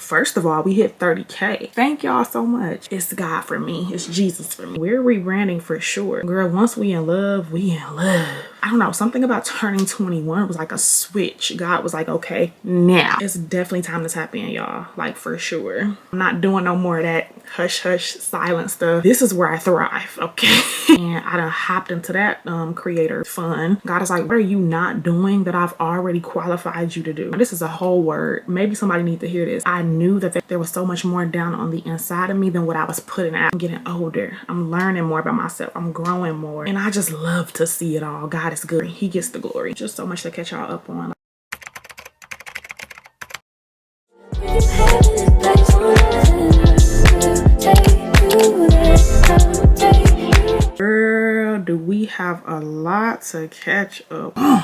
First of all, we hit 30K. Thank y'all so much. It's God for me. It's Jesus for me. We're rebranding for sure. Girl, once we in love, we in love. I don't know, something about turning 21 was like a switch. God was like, okay, now it's definitely time to tap in, y'all. Like, for sure. I'm not doing no more of that hush hush silent stuff. This is where I thrive, okay? And I done hopped into that creator fun. God is like, what are you not doing that I've already qualified you to do? This is a whole word. Maybe somebody needs to hear this. I knew that there was so much more down on the inside of me than what I was putting out. I'm getting older. I'm learning more about myself. I'm growing more. And I just love to see it all. God is good. He gets the glory. Just so much to catch y'all up on. Girl, do we have a lot to catch up on.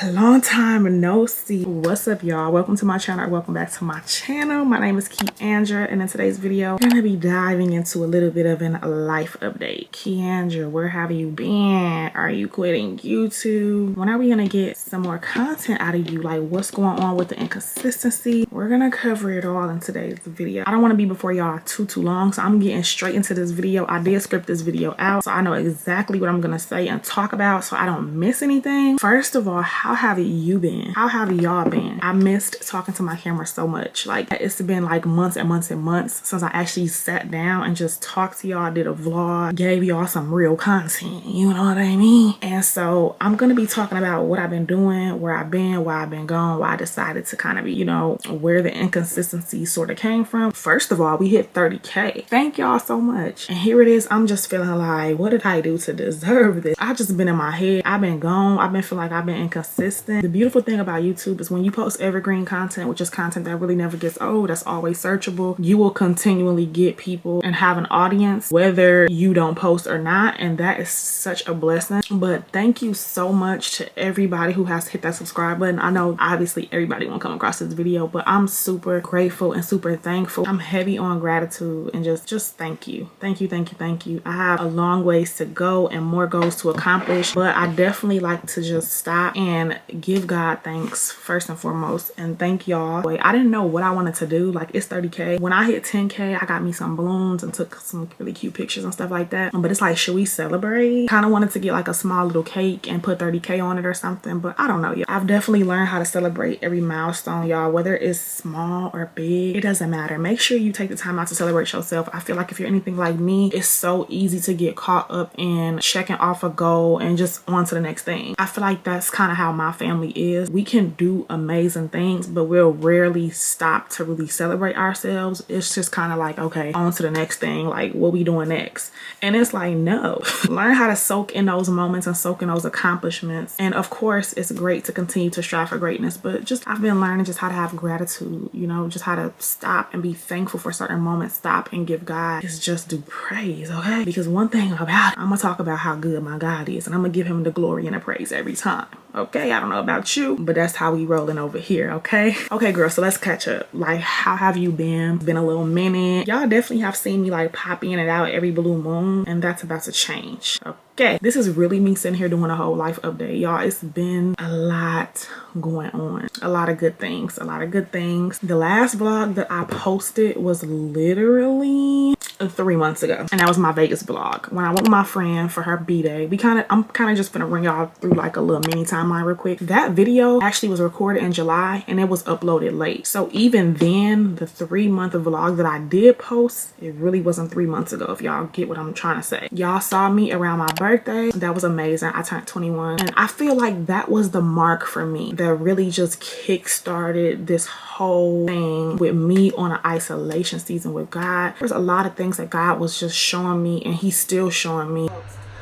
Long time no see. What's up, y'all? Welcome to my channel. Welcome back to my channel. My name is Keandra, and in today's video, I'm gonna be diving into a little bit of a life update. Keandra, where have you been? Are you quitting YouTube? When are we gonna get some more content out of you? Like, what's going on with the inconsistency? We're gonna cover it all in today's video. I don't want to be before y'all too long, so I'm getting straight into this video. I did script this video out, so I know exactly what I'm gonna say and talk about, so I don't miss anything. First of all, how have you been? How have y'all been? I missed talking to my camera so much. Like, it's been like months and months and months since I actually sat down and just talked to y'all, did a vlog, gave y'all some real content, you know what I mean? And so I'm gonna be talking about what I've been doing, where I've been, why I've been gone, why I decided to kind of be, you know, where the inconsistency sort of came from. First of all, we hit 30K. Thank y'all so much. And here it is. I'm just feeling like, what did I do to deserve this? I just been in my head. I've been gone. I've been feeling like I've been inconsistent. The beautiful thing about YouTube is when you post evergreen content, which is content that really never gets old, that's always searchable, you will continually get people and have an audience whether you don't post or not, and that is such a blessing. But thank you so much to everybody who has hit that subscribe button. I know obviously everybody won't come across this video, but I'm super grateful and super thankful. I'm heavy on gratitude and just thank you. Thank you, thank you, thank you. I have a long ways to go and more goals to accomplish, but I definitely like to just stop and give God thanks first and foremost, and thank y'all. Wait, I didn't know what I wanted to do. Like, it's 30K. When I hit 10K, I got me some balloons and took some really cute pictures and stuff like that. But it's like, should we celebrate? Kind of wanted to get like a small little cake and put 30K on it or something, but I don't know, y'all. I've definitely learned how to celebrate every milestone, y'all, whether it's small or big. It doesn't matter. Make sure you take the time out to celebrate yourself. I feel like if you're anything like me, it's so easy to get caught up in checking off a goal and just on to the next thing. I feel like that's kind of how my family is. We can do amazing things, but we'll rarely stop to really celebrate ourselves. It's just kind of like, okay, on to the next thing. Like, what we doing next? And it's like, no. Learn how to soak in those moments and soak in those accomplishments. And of course, it's great to continue to strive for greatness, but just I've been learning just how to have gratitude, you know, just how to stop and be thankful for certain moments. Stop and give God is just do praise, okay? Because one thing about it, I'm gonna talk about how good my God is, and I'm gonna give him the glory and the praise every time. Okay, I don't know about you, but that's how we rolling over here, okay? Okay, girl, so let's catch up. Like, how have you been? It's been a little minute. Y'all definitely have seen me like pop in and out every blue moon, and that's about to change, okay? This is really me sitting here doing a whole life update, y'all. It's been a lot going on. A lot of good things, a lot of good things. The last vlog that I posted was literally 3 months ago, and that was my Vegas vlog when I went with my friend for her b-day. I'm kind of just gonna bring y'all through like a little mini timeline real quick. That video actually was recorded in July and it was uploaded late, so even then the 3-month vlog that I did post, it really wasn't 3 months ago, if y'all get what I'm trying to say. Y'all saw me around my birthday. That was amazing. I turned 21, and I feel like that was the mark for me that really just kick-started this whole thing with me on an isolation season with God. There's a lot of things that God was just showing me, and he's still showing me. You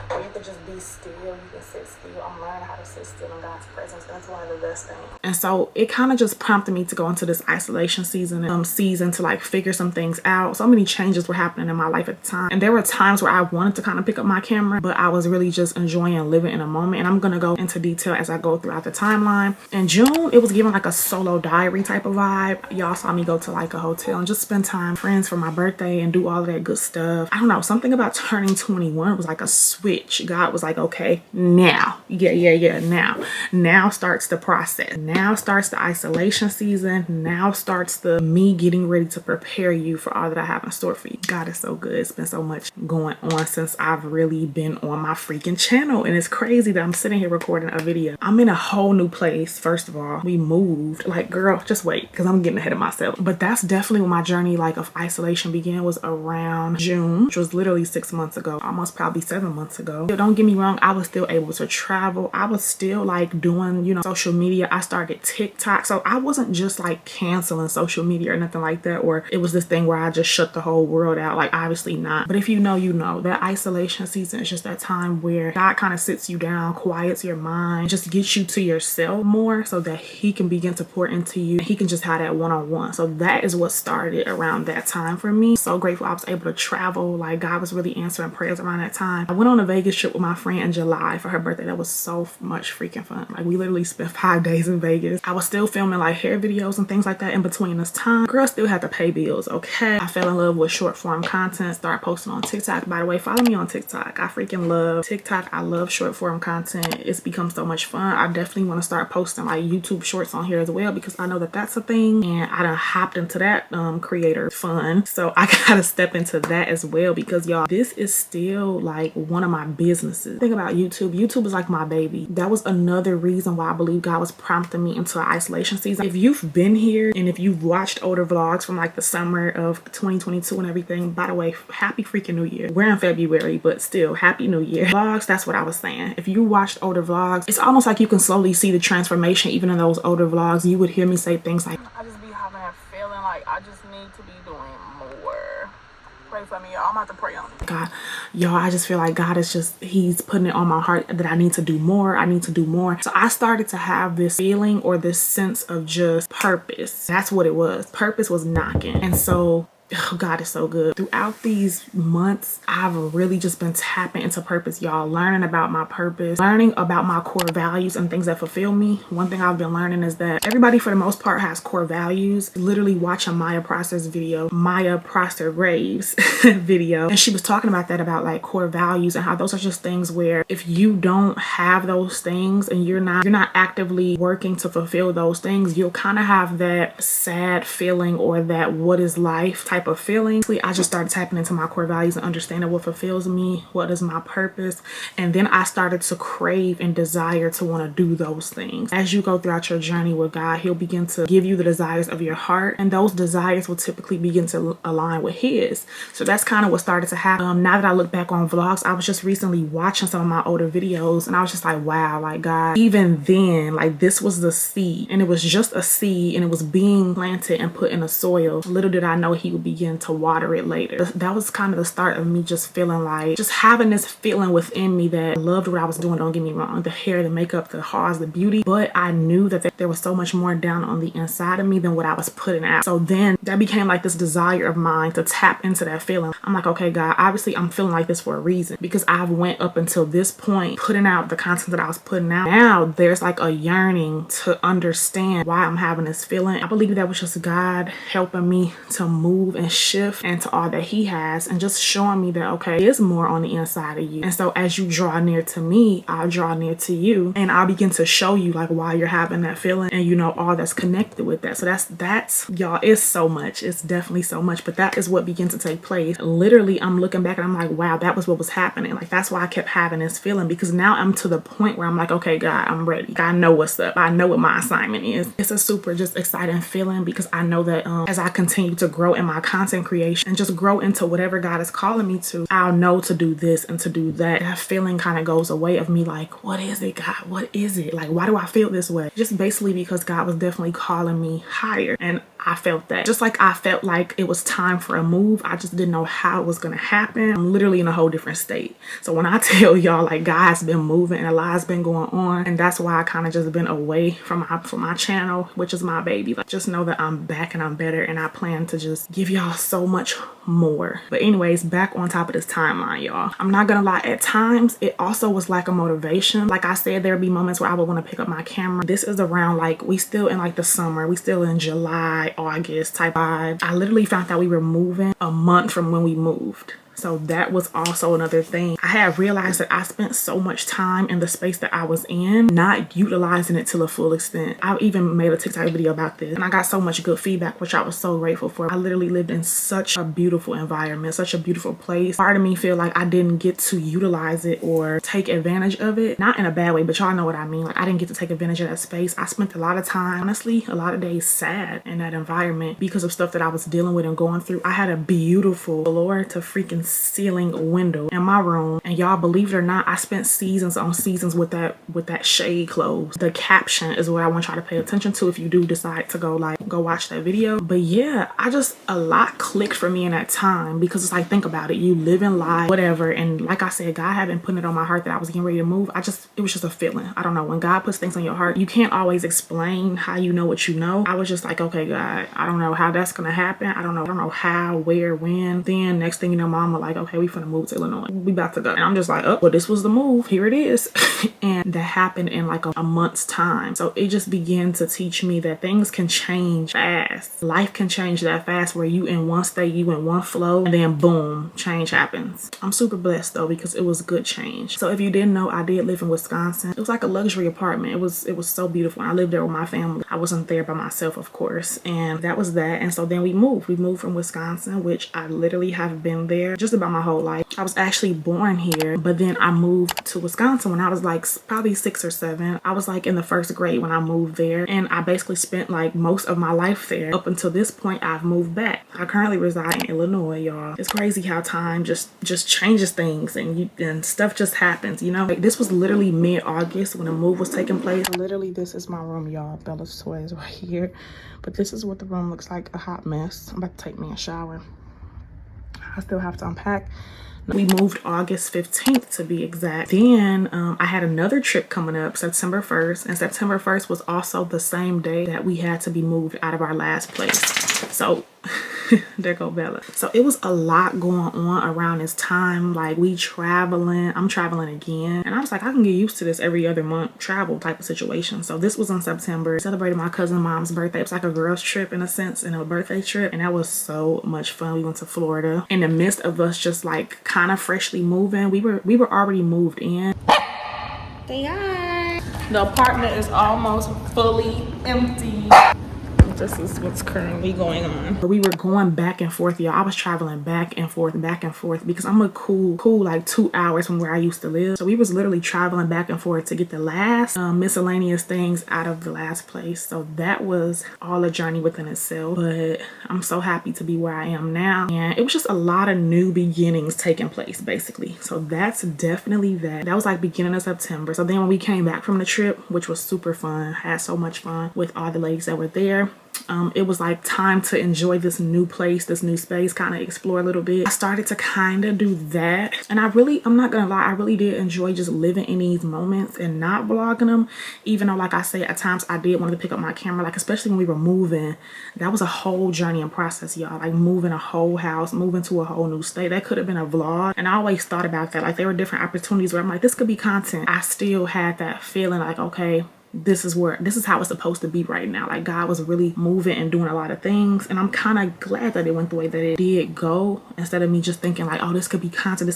have to just be still. You can sit still. I'm learning how to sit still in God's presence. That's one of the best things. And so it kind of just prompted me to go into this isolation season to like figure some things out. So many changes were happening in my life at the time, and there were times where I wanted to kind of pick up my camera, but I was really just enjoying living in a moment. And I'm gonna go into detail as I go throughout the timeline. In June, it was giving like a solo diary type of vibe. Y'all saw me go to like a hotel and just spend time with friends for my birthday and do all of that good stuff. I don't know, something about turning 21 was like a switch. God was like, okay, now, yeah, now starts the process process. Now starts the isolation season. Now starts the me getting ready to prepare you for all that I have in store for you. God is so good. It's been so much going on since I've really been on my freaking channel, and it's crazy that I'm sitting here recording a video. I'm in a whole new place. First of all, we moved. Like, girl, just wait, because I'm getting ahead of myself. But that's definitely when my journey like of isolation began, was around June, which was literally 6 months ago, almost probably 7 months ago. Don't get me wrong, I was still able to travel. I was still like doing, you know, social media. I started TikTok. So I wasn't just like canceling social media or nothing like that, or it was this thing where I just shut the whole world out. Like, obviously not. But if you know, you know, that isolation season is just that time where God kind of sits you down, quiets your mind, just gets you to yourself more so that he can begin to pour into you. He can just have that one-on-one. So that is what started around that time for me. So grateful I was able to travel. Like, God was really answering prayers around that time. I went on a Vegas trip with my friend in July for her birthday. That was so much freaking fun. Like, we literally spent 5 days in Vegas. I was still filming like hair videos and things like that in between this time. Girl still had to pay bills, okay? I fell in love with short form content, started posting on TikTok. By the way, follow me on TikTok. I freaking love TikTok. I love short form content. It's become so much fun. I definitely want to start posting like YouTube shorts on here as well, because I know that that's a thing, and I done hopped into that creator fun. So I gotta step into that as well, because y'all, this is still like one of my businesses. Think about YouTube. YouTube is like my baby. That was another reason why I believe God was prompting me into an isolation season. If you've been here and if you've watched older vlogs from like the summer of 2022 and everything, by the way, happy freaking new year. We're in February, but still happy new year. Vlogs, that's what I was saying. If you watched older vlogs, it's almost like you can slowly see the transformation. Even in those older vlogs, you would hear me say things like, I just be having that feeling like I just need to be doing more. Pray for me, y'all. I'm about to pray on it. God, y'all, I just feel like God is just, he's putting it on my heart that I need to do more. I need to do more. So I started to have this feeling, or this sense of just purpose. That's what it was. Purpose was knocking. And so, oh, God is so good. Throughout these months, I've really just been tapping into purpose, y'all. Learning about my purpose, learning about my core values and things that fulfill me. One thing I've been learning is that everybody, for the most part, has core values. Literally watching Maya Prosser's video, Maya Prosser Graves video, and she was talking about that, about like core values, and how those are just things where if you don't have those things and you're not actively working to fulfill those things, you'll kind of have that sad feeling, or that what is life type of feeling. I just started tapping into my core values and understanding what fulfills me, what is my purpose, and then I started to crave and desire to want to do those things. As you go throughout your journey with God, he'll begin to give you the desires of your heart, and those desires will typically begin to align with his. So that's kind of what started to happen. Now that I look back on vlogs, I was just recently watching some of my older videos, and I was just like, wow, like God, even then, like this was the seed, and it was just a seed, and it was being planted and put in the soil. Little did I know he would begin to water it later. That was kind of the start of me just feeling like, just having this feeling within me that I loved what I was doing. Don't get me wrong, the hair, the makeup, the hauls, the beauty, but I knew that there was so much more down on the inside of me than what I was putting out. So then that became like this desire of mine to tap into that feeling. I'm like, okay, God, obviously I'm feeling like this for a reason, because I've went up until this point putting out the content that I was putting out. Now there's like a yearning to understand why I'm having this feeling. I believe that was just God helping me to move and shift into all that he has, and just showing me that, okay, there's more on the inside of you. And so as you draw near to me, I'll draw near to you, and I'll begin to show you like why you're having that feeling, and you know, all that's connected with that. So that's y'all, it's so much. It's definitely so much, but that is what begins to take place. Literally, I'm looking back and I'm like, wow, that was what was happening. Like, that's why I kept having this feeling, because now I'm to the point where I'm like, okay, God, I'm ready. I know what's up. I know what my assignment is. It's a super just exciting feeling, because I know that as I continue to grow in my content creation and just grow into whatever God is calling me to, I'll know to do this and to do that. That feeling kind of goes away of me like, what is it, God? What is it? Like, why do I feel this way? Just basically because God was definitely calling me higher, and I felt that. Just like I felt like it was time for a move, I just didn't know how it was gonna happen. I'm literally in a whole different state. So when I tell y'all like God's been moving and a lot's been going on, and that's why I kind of just been away from my channel, which is my baby. Like, just know that I'm back and I'm better, and I plan to just give y'all so much more. But anyways, back on top of this timeline, y'all. I'm not gonna lie, at times it also was lack of motivation. Like I said, there'd be moments where I would want to pick up my camera. This is around like, we still in like the summer, we still in July, August type vibe. I literally found out we were moving a month from when we moved. So that was also another thing. I had realized that I spent so much time in the space that I was in, not utilizing it to the full extent. I even made a TikTok video about this, and I got so much good feedback, which I was so grateful for. I literally lived in such a beautiful environment, such a beautiful place. Part of me feel like I didn't get to utilize it or take advantage of it. Not in a bad way, but y'all know what I mean. Like, I didn't get to take advantage of that space. I spent a lot of time, honestly, a lot of days sad in that environment because of stuff that I was dealing with and going through. I had a beautiful floor to freaking ceiling window in my room, and y'all, believe it or not, I spent seasons on seasons with that shade closed. The caption is what I want y'all to pay attention to if you do decide to go watch that video. But yeah, a lot clicked for me in that time, because it's like, think about it, you live in life, whatever, and like I said, God had been putting it on my heart that I was getting ready to move. It was just a feeling. I don't know, when God puts things on your heart, you can't always explain how you know what you know. I was just like, okay, God, I don't know how that's gonna happen. I don't know how, where, when. Then next thing you know, Mama like, okay, we finna move to Illinois, we about to go. And I'm just like, oh, well, this was the move, here it is. And that happened in like a month's time. So it just began to teach me that things can change fast. Life can change that fast, where you in one state, you in one flow, and then boom, change happens. I'm super blessed though, because it was good change. So if you didn't know, I did live in Wisconsin. It was like a luxury apartment. It was so beautiful. I lived there with my family. I wasn't there by myself, of course, and that was that. And so then we moved from Wisconsin, which I literally have been there just about my whole life. I was actually born here, but then I moved to Wisconsin when I was like probably 6 or 7. I was like in the 1st grade when I moved there, and I basically spent like most of my life there. Up until this point, I've moved back. I currently reside in Illinois, y'all. It's crazy how time just changes things, and stuff just happens, you know? Like, this was literally mid-August when the move was taking place. Literally, this is my room, y'all. Bella's toys right here, but this is what the room looks like, a hot mess. I'm about to take me a shower. I still have to unpack. We moved August 15th to be exact. Then I had another trip coming up September 1st, and September 1st was also the same day that we had to be moved out of our last place. So there go Bella. So it was a lot going on around this time. Like, I'm traveling again, and I was like, I can get used to this every other month travel type of situation. So this was in September. Celebrated my cousin's mom's birthday. It was like a girl's trip in a sense, and a birthday trip, and that was so much fun. We went to Florida in the midst of us just like kind of freshly moving. We were already moved in. The apartment is almost fully empty. This is what's currently going on. But we were going back and forth, y'all. I was traveling back and forth because I'm a cool like 2 hours from where I used to live. So we was literally traveling back and forth to get the last miscellaneous things out of the last place. So that was all a journey within itself. But I'm so happy to be where I am now. And it was just a lot of new beginnings taking place, basically. So that's definitely that. That was like beginning of September. So then when we came back from the trip, which was super fun, had so much fun with all the ladies that were there. It was like time to enjoy this new place, this new space, kind of explore a little bit. I started to kind of do that, and I'm not gonna lie, I really did enjoy just living in these moments and not vlogging them, even though, like I say, at times I did want to pick up my camera, like especially when we were moving. That was a whole journey and process, y'all. Like moving a whole house, moving to a whole new state, that could have been a vlog. And I always thought about that, like there were different opportunities where I'm like, this could be content. I still had that feeling like, okay, this is how it's supposed to be right now. Like, God was really moving and doing a lot of things, and I'm kind of glad that it went the way that it did go, instead of me just thinking like, oh, this could be content,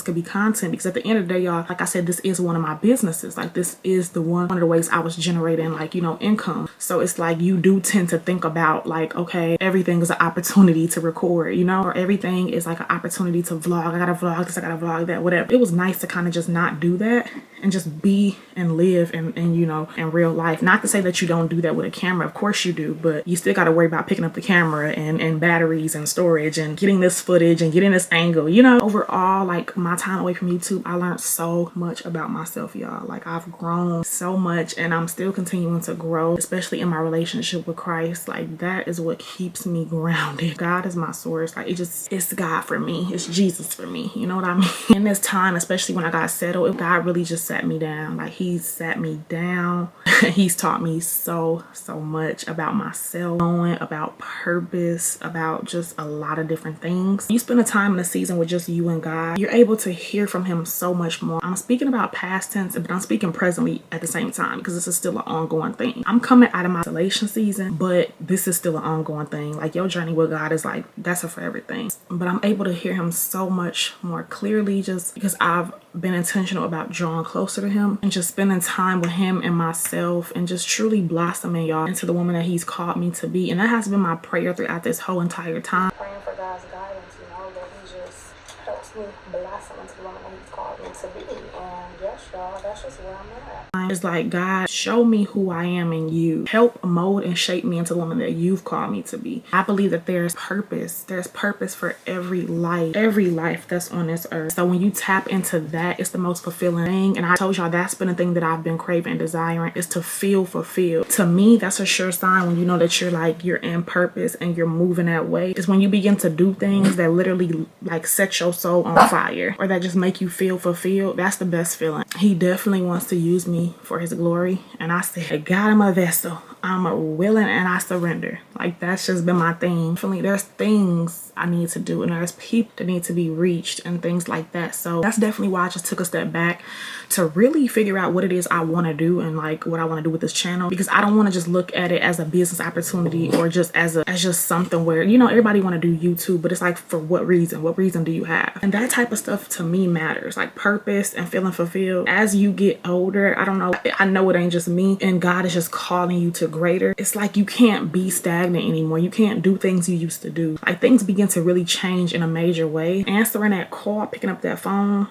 because at the end of the day, y'all, like I said, this is one of my businesses. Like, this is one of the ways I was generating, like, you know, income. So it's like, you do tend to think about like, okay, everything is an opportunity to record, you know, or everything is like an opportunity to vlog. I gotta vlog this, I gotta vlog that, whatever. It was nice to kind of just not do that and just be and live and you know, in real life. Not to say that you don't do that with a camera, of course you do, but you still got to worry about picking up the camera and batteries and storage and getting this footage and getting this angle, you know. Overall, like, my time away from YouTube, I learned so much about myself, y'all. Like, I've grown so much, and I'm still continuing to grow, especially in my relationship with Christ. Like, that is what keeps me grounded. God is my source. Like, it's God for me, it's Jesus for me, you know what I mean? In this time, especially when I got settled, God really just sat me down. Like, he sat me down he's taught me so much about myself, knowing about purpose, about just a lot of different things. You spend a time in a season with just you and God, you're able to hear from him so much more. I'm speaking about past tense, but I'm speaking presently at the same time because this is still an ongoing thing. I'm coming out of my isolation season, but this is still an ongoing thing. Like, your journey with God is like, that's a forever thing. But I'm able to hear him so much more clearly just because I've been intentional about drawing closer to him and just spending time with him and myself and just truly blossoming, y'all, into the woman that he's called me to be. And that has been my prayer throughout this whole entire time. Praying for God's guidance, you know, that he just helps me blossom into the woman that he's called me to be. And yes, y'all, that's just where I'm at. It's like, God, show me who I am in you. Help mold and shape me into the woman that you've called me to be. I believe that there's purpose. There's purpose for every life that's on this earth. So when you tap into that, it's the most fulfilling thing. And I told y'all that's been the thing that I've been craving and desiring, is to feel fulfilled. To me, that's a sure sign when you know that you're in purpose and you're moving that way. Is when you begin to do things that literally like set your soul on fire, or that just make you feel fulfilled. That's the best feeling. He definitely wants to use me for his glory. And I said, God, I'm a vessel. I'm a willing and I surrender. Like, that's just been my thing. Definitely, there's things I need to do and there's people that need to be reached and things like that. So that's definitely why I just took a step back to really figure out what it is I want to do and like what I want to do with this channel, because I don't want to just look at it as a business opportunity or just as just something where, you know, everybody want to do YouTube, but it's like, for what reason? What reason do you have? And that type of stuff to me matters, like purpose and feeling fulfilled. As you get older, I don't know, I know it ain't just me, and God is just calling you to greater. It's like you can't be stagnant anymore. You can't do things you used to do. Like, things begin to really change in a major way. Answering that call, picking up that phone,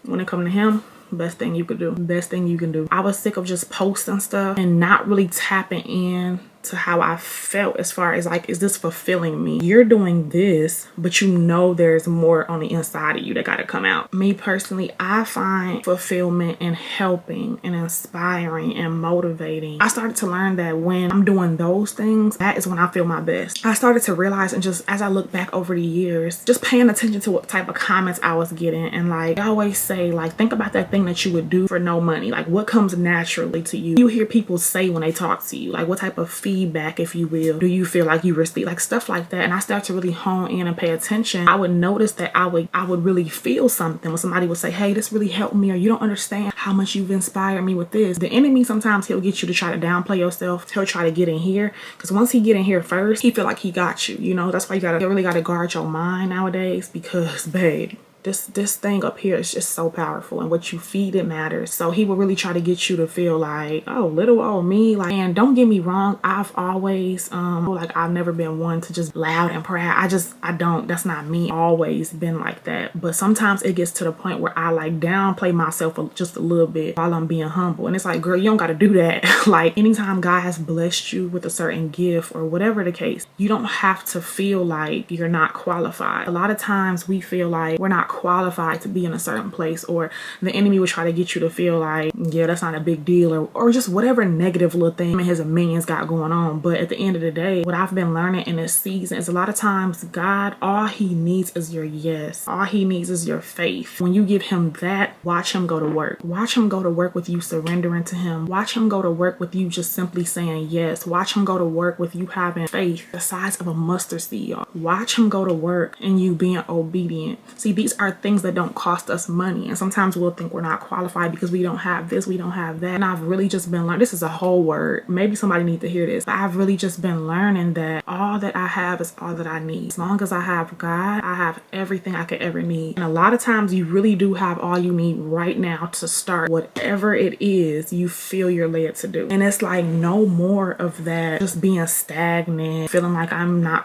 when it comes to him, best thing you could do. Best thing you can do. I was sick of just posting stuff and not really tapping in to how I felt, as far as like, is this fulfilling me? You're doing this, but you know there's more on the inside of you that got to come out. Me personally, I find fulfillment in helping and inspiring and motivating. I started to learn that when I'm doing those things, that is when I feel my best. I started to realize, and just as I look back over the years, just paying attention to what type of comments I was getting. And like I always say, like, think about that thing that you would do for no money. Like, what comes naturally to you? You hear people say when they talk to you, like, what type of feedback, if you will, do you feel like you receive? Like, stuff like that. And I started to really hone in and pay attention. I would notice that I would really feel something when somebody would say, hey, this really helped me, or you don't understand how much you've inspired me with this. The enemy, sometimes he'll get you to try to downplay yourself. He'll try to get in here, because once he get in here first, he feel like he got you. You know, that's why you really gotta guard your mind nowadays, because babe, this thing up here is just so powerful, and what you feed it matters. So he will really try to get you to feel like, oh, little old me. Like, and don't get me wrong, I've always like, I've never been one to just loud and proud. I don't, that's not me. Always been like that. But sometimes it gets to the point where I like downplay myself just a little bit while I'm being humble. And it's like, girl, you don't got to do that. Like, anytime God has blessed you with a certain gift or whatever the case, you don't have to feel like you're not qualified. A lot of times we feel like we're not qualified to be in a certain place, or the enemy will try to get you to feel like, yeah, that's not a big deal, or just whatever negative little thing his minions got going on. But at the end of the day, what I've been learning in this season is, a lot of times God, all he needs is your yes. All he needs is your faith. When you give him that, watch him go to work. Watch him go to work with you surrendering to him. Watch him go to work with you just simply saying yes. Watch him go to work with you having faith the size of a mustard seed, y'all. Watch him go to work and you being obedient. See, these are things that don't cost us money, and sometimes we'll think we're not qualified because we don't have this, we don't have that. And I've really just been learning, this is a whole word, maybe somebody needs to hear this, but I've really just been learning that all that I have is all that I need. As long as I have God, I have everything I could ever need. And a lot of times you really do have all you need right now to start whatever it is you feel you're led to do. And it's like, no more of that just being stagnant, feeling like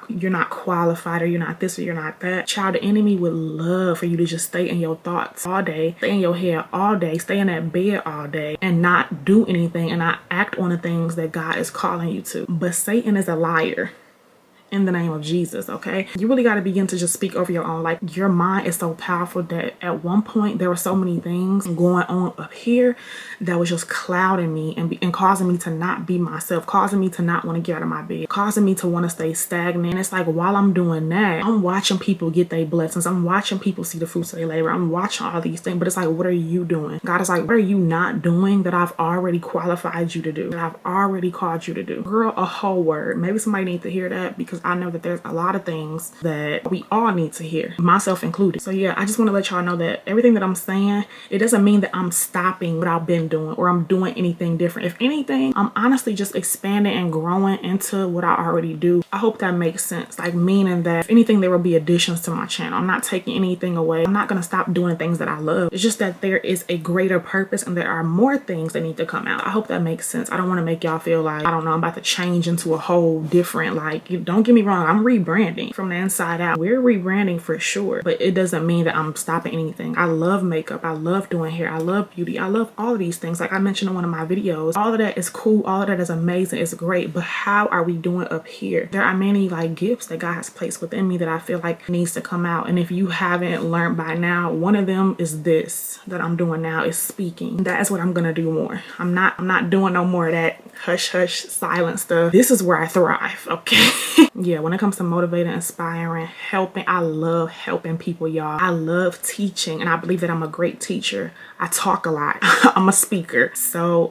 you're not qualified, or you're not this, or you're not that. Child, the enemy would love for you to just stay in your thoughts all day, stay in your head all day, stay in that bed all day, and not do anything and not act on the things that God is calling you to. But Satan is a liar. in the name of Jesus, okay? You really got to begin to just speak over your own life. Your mind is so powerful that at one point there were so many things going on up here that was just clouding me and causing me to not be myself, causing me to not want to get out of my bed, causing me to want to stay stagnant. And it's like, while I'm doing that, I'm watching people get their blessings. I'm watching people see the fruits of their labor. I'm watching all these things, but it's like, what are you doing? God is like, what are you not doing that I've already qualified you to do, that I've already called you to do? Girl, a whole word. Maybe somebody needs to hear that, because I know that there's a lot of things that we all need to hear, myself included. So yeah, I just want to let y'all know that everything that I'm saying, it doesn't mean that I'm stopping what I've been doing or I'm doing anything different. If anything, I'm honestly just expanding and growing into what I already do. I hope that makes sense. Like, meaning that if anything, there will be additions to my channel. I'm not taking anything away. I'm not going to stop doing things that I love. It's just that there is a greater purpose and there are more things that need to come out. I hope that makes sense. I don't want to make y'all feel like, I don't know, I'm about to change into a whole different, like, don't get me wrong, I'm rebranding from the inside out. We're rebranding for sure, but it doesn't mean that I'm stopping anything. I love makeup. I love doing hair. I love beauty. I love all of these things. Like I mentioned in one of my videos, all of that is cool. All of that is amazing. It's great. But how are we doing up here? There are many like gifts that God has placed within me that I feel like needs to come out. And if you haven't learned by now, one of them is this that I'm doing now, is speaking. That is what I'm gonna do more. I'm not doing no more of that hush hush silent stuff. This is where I thrive, okay? Yeah, when it comes to motivating, inspiring, helping, I love helping people, y'all. I love teaching, and I believe that I'm a great teacher. I talk a lot. I'm a speaker. So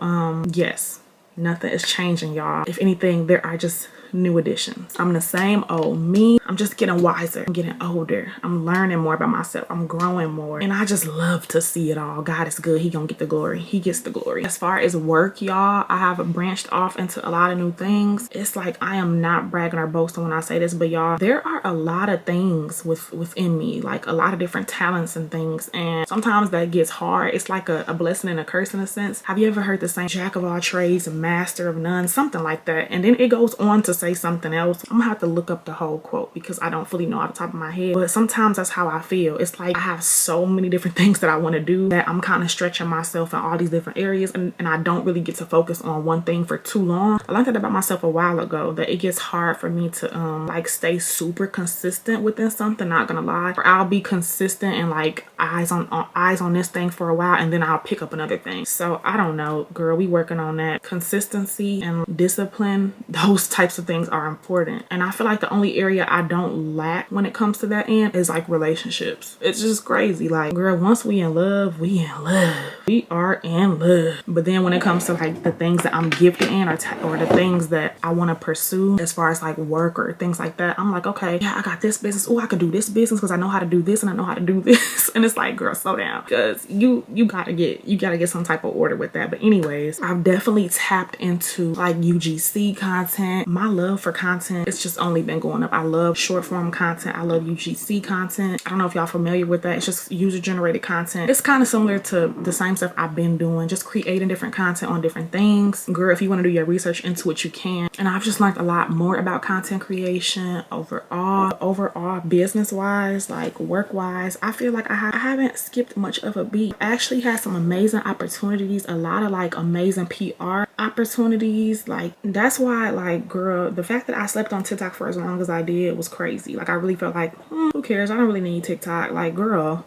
yes, nothing is changing, y'all. If anything, there are just new additions. I'm the same old me. I'm just getting wiser. I'm getting older. I'm learning more about myself. I'm growing more. And I just love to see it all. God is good. He gonna get the glory. He gets the glory. As far as work, y'all, I have branched off into a lot of new things. It's like, I am not bragging or boasting when I say this, but y'all, there are a lot of things within me, like a lot of different talents and things. And sometimes that gets hard. It's like a blessing and a curse in a sense. Have you ever heard the saying, jack of all trades, master of none, something like that? And then it goes on to say something else. I'm gonna have to look up the whole quote because I don't fully know off the top of my head, but sometimes that's how I feel. It's like I have so many different things that I want to do that I'm kind of stretching myself in all these different areas, and I don't really get to focus on one thing for too long. I learned that about myself a while ago, that it gets hard for me to like stay super consistent within something, not gonna lie. Or I'll be consistent and like eyes on this thing for a while, and then I'll pick up another thing. So I don't know, girl, we working on that. Consistency and discipline, those types of things are important. And I feel like the only area I don't lack when it comes to that end is like relationships. It's just crazy. Like, girl, once we in love, we in love. We are in love. But then when it comes to like the things that I'm gifted in, or the things that I want to pursue as far as like work or things like that, I'm like, okay, yeah, I got this business. Oh, I can do this business because I know how to do this and I know how to do this. And it's like, girl, slow down, because you gotta get some type of order with that. But anyways, I've definitely tapped into like UGC content. My love for content, it's just only been going up. I love short form content. I love UGC content. I don't know if y'all familiar with that. It's just user generated content. It's kind of similar to the same stuff I've been doing, just creating different content on different things. Girl, if you want to do your research into it, you can. And I've just learned a lot more about content creation overall business wise, like work wise. I feel like I haven't skipped much of a beat. I actually had some amazing opportunities, a lot of like amazing PR opportunities. Like, that's why, like, girl, the fact that I slept on TikTok for as long as I did was crazy. Like, I really felt like, who cares? I don't really need TikTok. Like, girl,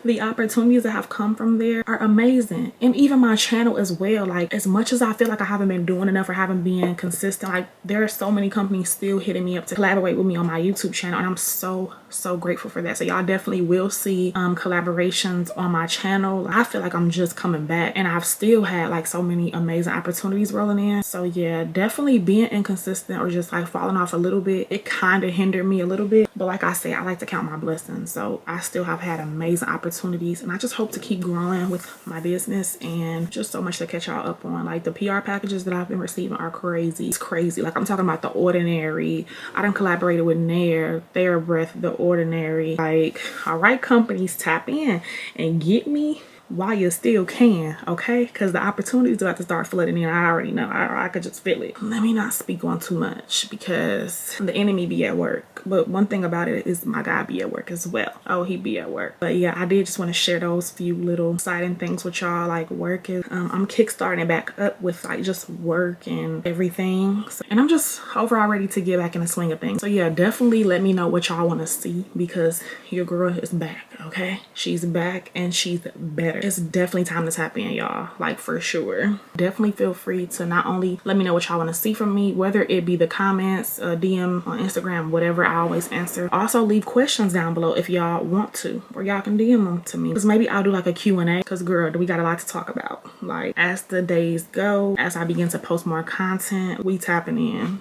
the opportunities that have come from there are amazing. And even my channel as well. Like, as much as I feel like I haven't been doing enough or haven't been consistent, like, there are so many companies still hitting me up to collaborate with me on my YouTube channel, and I'm so grateful for that. So y'all definitely will see collaborations on my channel. I feel like I'm just coming back, and I've still had like so many amazing opportunities rolling in. So yeah, definitely being inconsistent or just like falling off a little bit, it kind of hindered me a little bit. But like I say, I like to count my blessings. So I still have had amazing opportunities, and I just hope to keep growing with my business, and just so much to catch y'all up on. Like, the PR packages that I've been receiving are crazy. It's crazy. Like, I'm talking about The Ordinary. I done collaborated with Nair, TheraBreath, The Ordinary. Like, all right, companies, tap in and get me while you still can, okay? Because the opportunities are about to start flooding in. I already know. I could just feel it. Let me not speak on too much because the enemy be at work. But one thing about it is my God be at work as well. Oh, he be at work. But yeah, I did just want to share those few little exciting things with y'all. Like work is, I'm kickstarting back up with like just work and everything. So, and I'm just overall ready to get back in the swing of things. So yeah, definitely let me know what y'all want to see because your girl is back, okay? She's back and she's better. It's definitely time to tap in, y'all, like for sure. Definitely feel free to not only let me know what y'all want to see from me, whether it be the comments, DM on Instagram, whatever, I always answer. Also leave questions down below if y'all want to, or y'all can DM them to me, because maybe I'll do like a Q&A, because girl, we got a lot to talk about. Like as the days go, as I begin to post more content, we tapping in.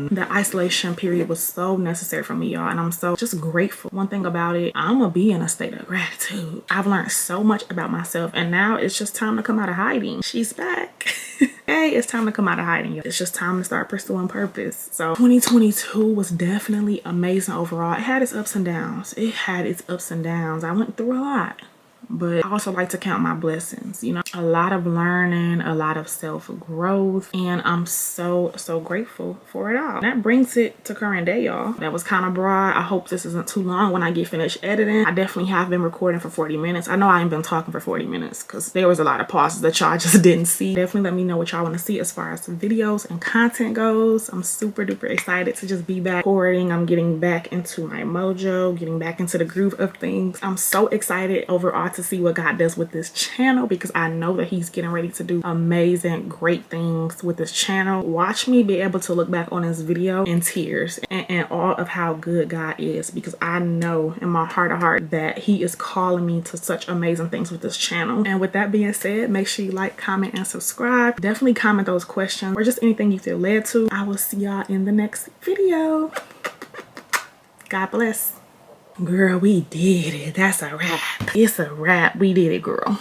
The isolation period was so necessary for me, y'all, and I'm so just grateful. One thing about it, I'm gonna be in a state of gratitude. I've learned so much about myself, and now it's just time to come out of hiding. She's back. Hey, it's time to come out of hiding. It's just time to start pursuing purpose. So 2022 was definitely amazing overall. It had its ups and downs. I went through a lot. But I also like to count my blessings, you know, a lot of learning, a lot of self-growth, and I'm so grateful for it all. That brings it to current day, y'all. That was kind of broad. I hope this isn't too long when I get finished editing. I definitely have been recording for 40 minutes. I know I ain't been talking for 40 minutes because there was a lot of pauses that y'all just didn't see. Definitely let me know what y'all want to see as far as videos and content goes. I'm super duper excited to just be back recording. I'm getting back into my mojo, getting back into the groove of things. I'm so excited overall to see what God does with this channel because I know that he's getting ready to do amazing, great things with this channel. Watch me be able to look back on this video in tears and all of how good God is, because I know in my heart of heart that he is calling me to such amazing things with this channel. And with that being said, make sure you like, comment, and subscribe. Definitely comment those questions or just anything you feel led to. I will see y'all in the next video. God bless. Girl, we did it. That's a wrap. It's a wrap. We did it, girl.